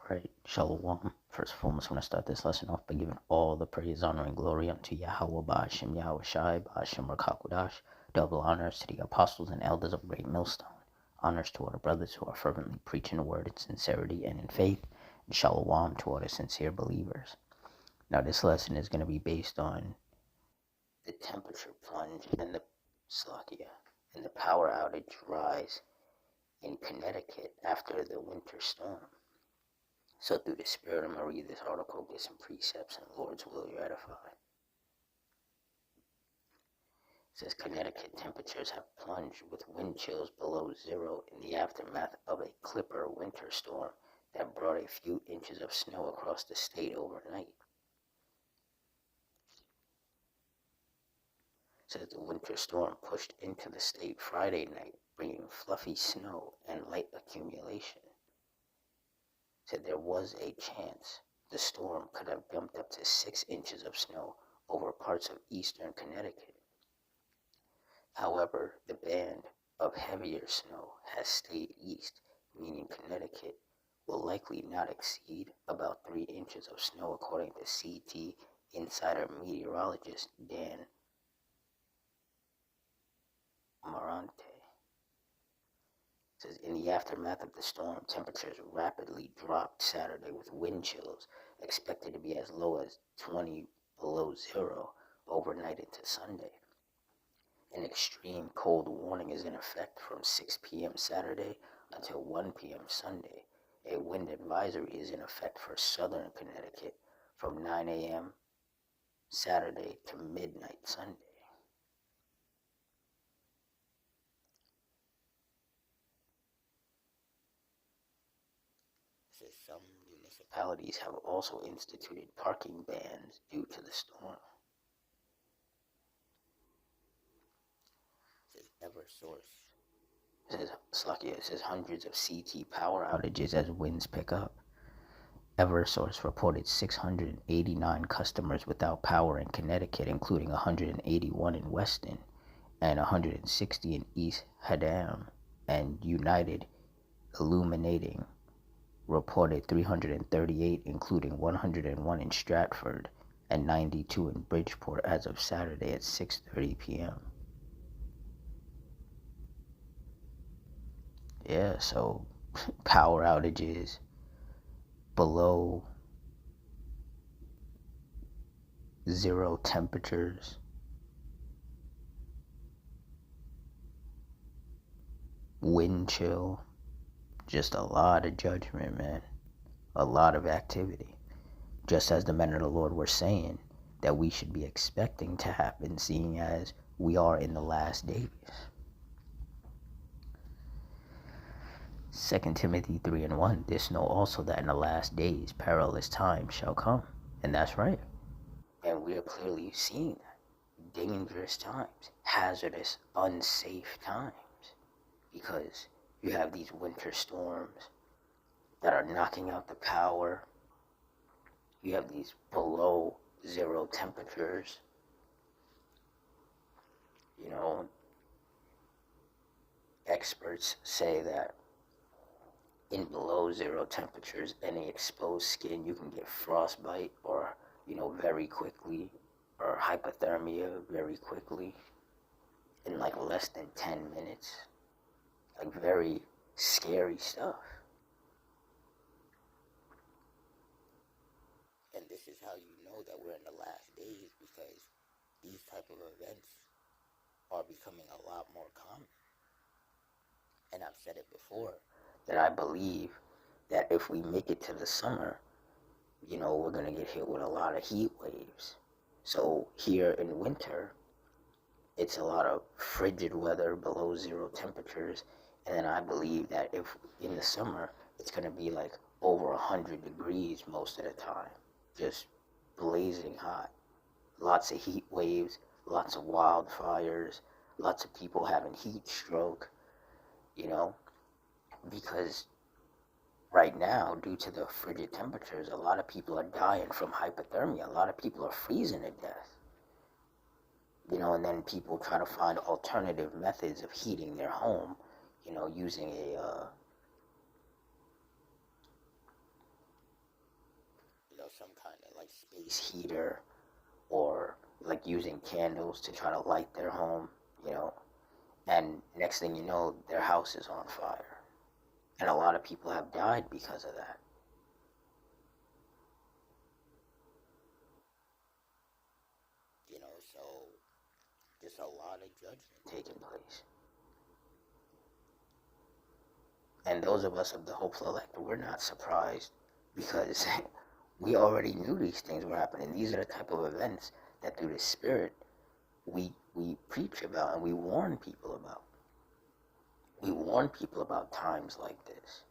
Alright, Shalom. First of all, I'm just going to start this lesson off by giving all the praise, honor, and glory unto Yahweh, Ba'ashem, Yahweh Shai, Ba'ashem, Rakakwadash. Double honors to the apostles and elders of Great Millstone. Honors to all the brothers who are fervently preaching the word in sincerity and in faith. And Shalom to all the sincere believers. Now, this lesson is going to be based on the temperature plunge and the power outage rise in Connecticut after the winter storm. So through the Spirit, I'm going to read this article, get some precepts, and the Lord's will you're edified. It says Connecticut temperatures have plunged with wind chills below zero in the aftermath of a Clipper winter storm that brought a few inches of snow across the state overnight. It says the winter storm pushed into the state Friday night, bringing fluffy snow and light accumulation. Said there was a chance the storm could have dumped up to 6 inches of snow over parts of eastern Connecticut. However, the band of heavier snow has stayed east, meaning Connecticut will likely not exceed about 3 inches of snow, according to CT insider meteorologist Dan Marante. Says in the aftermath of the storm, temperatures rapidly dropped Saturday with wind chills expected to be as low as 20 below zero overnight into Sunday. An extreme cold warning is in effect from 6 p.m. Saturday until 1 p.m. Sunday. A wind advisory is in effect for southern Connecticut from 9 a.m. Saturday to midnight Sunday. Some municipalities have also instituted parking bans due to the storm. It says hundreds of CT power outages as winds pick up. Eversource reported 689 customers without power in Connecticut, including 181 in Weston and 160 in East Haddam, and United Illuminating reported 338, including 101 in Stratford and 92 in Bridgeport as of Saturday at 6:30 p.m. Yeah, so power outages below zero temperatures, wind chill, just a lot of judgment, man. A lot of activity. Just as the men of the Lord were saying that we should be expecting to happen, seeing as we are in the last days. 2 Timothy 3:1, this know also that in the last days perilous times shall come. And that's right. And we are clearly seeing that. Dangerous times, hazardous, unsafe times. Because you have these winter storms that are knocking out the power. You have these below zero temperatures. You know, experts say that in below zero temperatures, any exposed skin, you can get frostbite or, very quickly, or hypothermia very quickly in like less than 10 minutes. Like very scary stuff. And this is how you know that we're in the last days, because these type of events are becoming a lot more common. And I've said it before, that I believe that if we make it to the summer, we're going to get hit with a lot of heat waves. So here in winter, it's a lot of frigid weather, below zero temperatures. And then I believe that if in the summer, it's going to be like over 100 degrees most of the time. Just blazing hot. Lots of heat waves, lots of wildfires, lots of people having heat stroke, because right now, due to the frigid temperatures, a lot of people are dying from hypothermia. A lot of people are freezing to death. And then people try to find alternative methods of heating their home, using some kind of like space heater, or like using candles to try to light their home, and next thing you know, their house is on fire. And a lot of people have died because of that. So there's a lot of judgment taking place. And those of us of the hopeful elect, we're not surprised, because we already knew these things were happening. These are the type of events that through the Spirit we preach about and we warn people about. We warn people about times like this.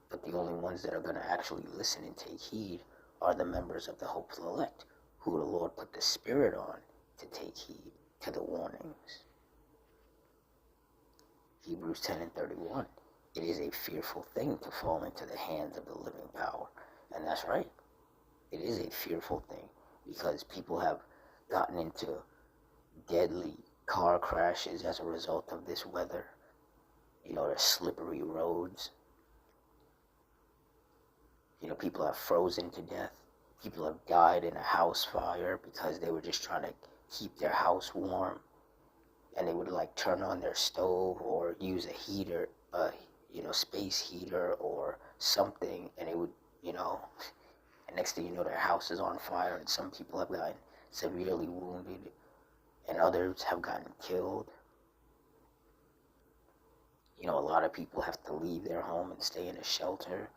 But the only ones that are going to actually listen and take heed are the members of the hopeful elect, who the Lord put the Spirit on to take heed to the warnings. Hebrews 10:31. It is a fearful thing to fall into the hands of the living power. And that's right. It is a fearful thing, because people have gotten into deadly car crashes as a result of this weather. There's slippery roads. People have frozen to death. People have died in a house fire because they were just trying to keep their house warm. And they would like turn on their stove or use a heater, space heater or something. And it would, and next thing you know, their house is on fire, and some people have gotten severely wounded and others have gotten killed. A lot of people have to leave their home and stay in a shelter.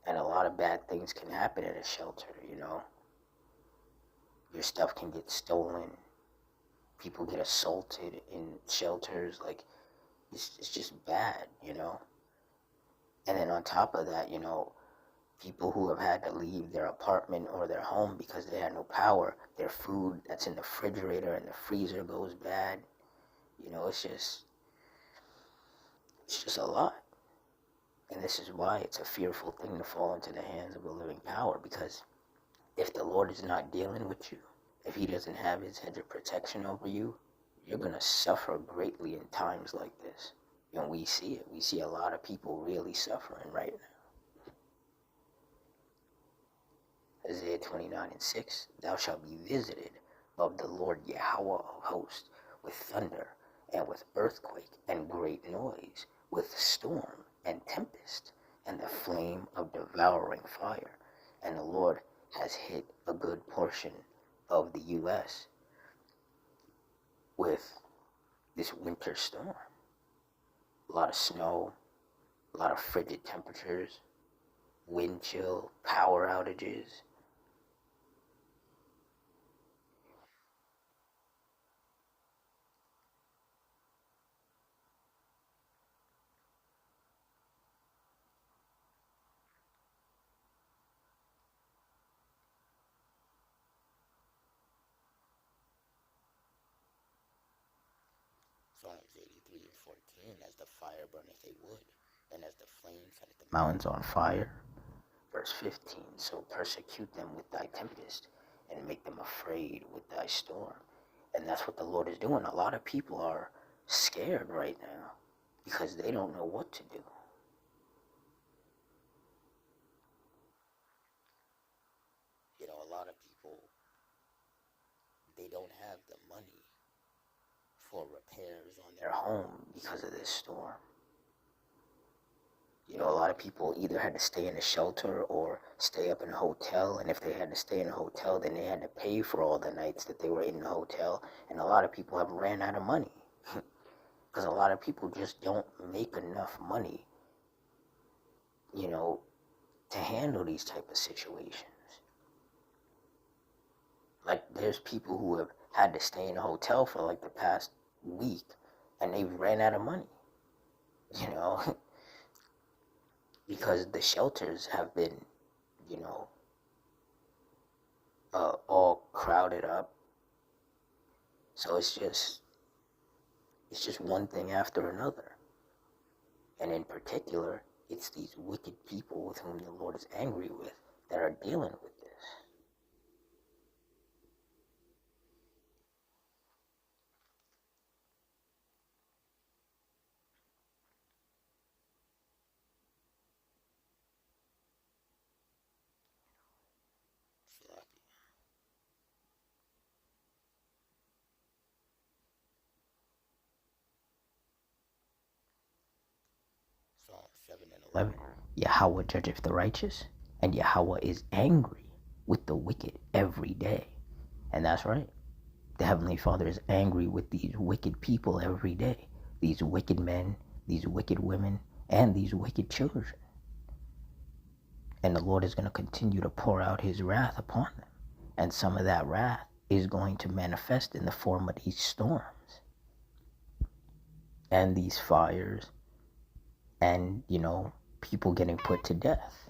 And a lot of bad things can happen in a shelter, Your stuff can get stolen. People get assaulted in shelters. Like, it's just bad, And then on top of that, people who have had to leave their apartment or their home because they had no power, their food that's in the refrigerator and the freezer goes bad. It's just a lot. And this is why it's a fearful thing to fall into the hands of the living power, because if the Lord is not dealing with you, if he doesn't have his hedge of protection over you, you're going to suffer greatly in times like this. And we see it. We see a lot of people really suffering right now. Isaiah 29:6, thou shalt be visited of the Lord Yahweh of hosts with thunder and with earthquake and great noise, with storm and tempest, and the flame of devouring fire. And the Lord has hit a good portion of the U.S. with this winter storm. A lot of snow, a lot of frigid temperatures, wind chill, power outages. Psalms 83:14, as the fire burneth a wood, and as the flame setteth the mountains on fire. Verse 15, so persecute them with thy tempest, and make them afraid with thy storm. And that's what the Lord is doing. A lot of people are scared right now because they don't know what to do. A lot of people, they don't have the money for repairs on their home because of this storm. A lot of people either had to stay in a shelter or stay up in a hotel. And if they had to stay in a hotel, then they had to pay for all the nights that they were in the hotel. And a lot of people have ran out of money because a lot of people just don't make enough money, to handle these type of situations. Like, there's people who have had to stay in a hotel for like the past week, and they've ran out of money, because the shelters have been, all crowded up. So it's just one thing after another. And in particular, it's these wicked people with whom the Lord is angry with that are dealing with this. 7 and 11. Yahweh judgeth the righteous, and Yahweh is angry with the wicked every day. And that's right. The Heavenly Father is angry with these wicked people every day. These wicked men, these wicked women, and these wicked children. And the Lord is going to continue to pour out his wrath upon them. And some of that wrath is going to manifest in the form of these storms and these fires and, people getting put to death.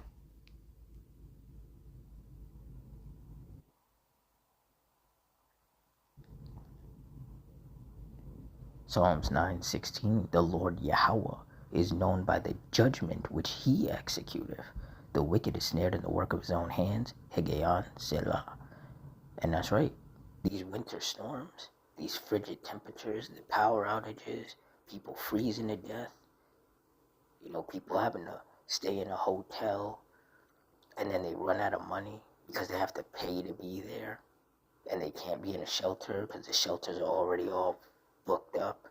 Psalms 9:16, the Lord Yahweh is known by the judgment which he executeth. The wicked is snared in the work of his own hands. Hegeon Selah. And that's right. These winter storms, these frigid temperatures, the power outages, people freezing to death, people having to stay in a hotel and then they run out of money because they have to pay to be there and they can't be in a shelter because the shelters are already all booked up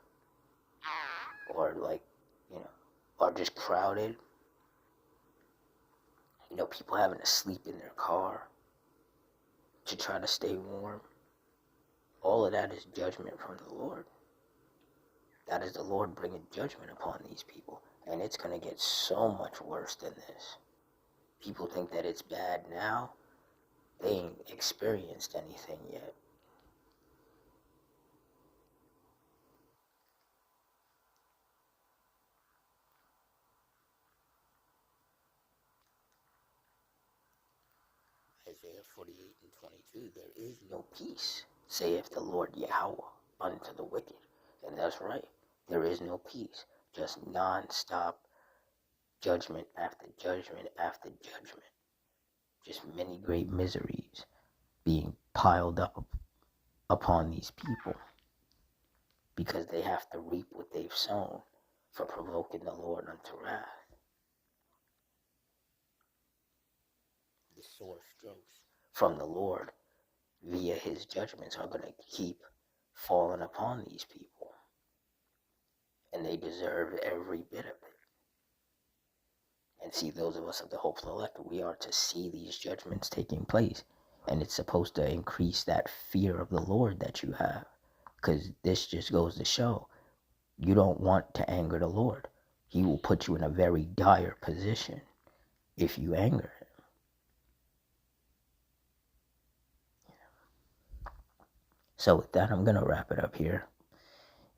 or are just crowded. People having to sleep in their car to try to stay warm. All of that is judgment from the Lord. That is the Lord bringing judgment upon these people. And it's going to get so much worse than this. People think that it's bad now. They ain't experienced anything yet. Isaiah 48 and 22, there is no peace, saith the Lord Yahweh, unto the wicked. And that's right. There is no peace. Just non-stop judgment after judgment after judgment. Just many great miseries being piled up upon these people because they have to reap what they've sown for provoking the Lord unto wrath. The sore strokes from the Lord via his judgments are going to keep falling upon these people. And they deserve every bit of it. And see, those of us of the hopeful elect, we are to see these judgments taking place. And it's supposed to increase that fear of the Lord that you have. Because this just goes to show, you don't want to anger the Lord. He will put you in a very dire position if you anger him. So with that, I'm going to wrap it up here.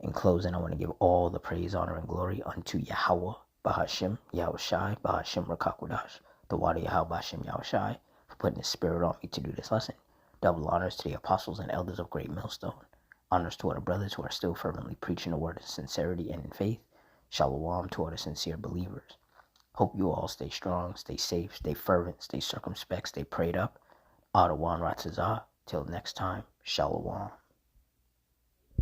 In closing, I want to give all the praise, honor, and glory unto Yahweh, Bahashim, Yahushai, Bahashim, Rakakwadash, the Wadi Yahweh, Bahashim, Yahushai, for putting his spirit on me to do this lesson. Double honors to the apostles and elders of Great Millstone. Honors to our brothers who are still fervently preaching the word in sincerity and in faith. Shalom to all the sincere believers. Hope you all stay strong, stay safe, stay fervent, stay circumspect, stay prayed up. Adawan Ratzazah. Till next time, Shalom.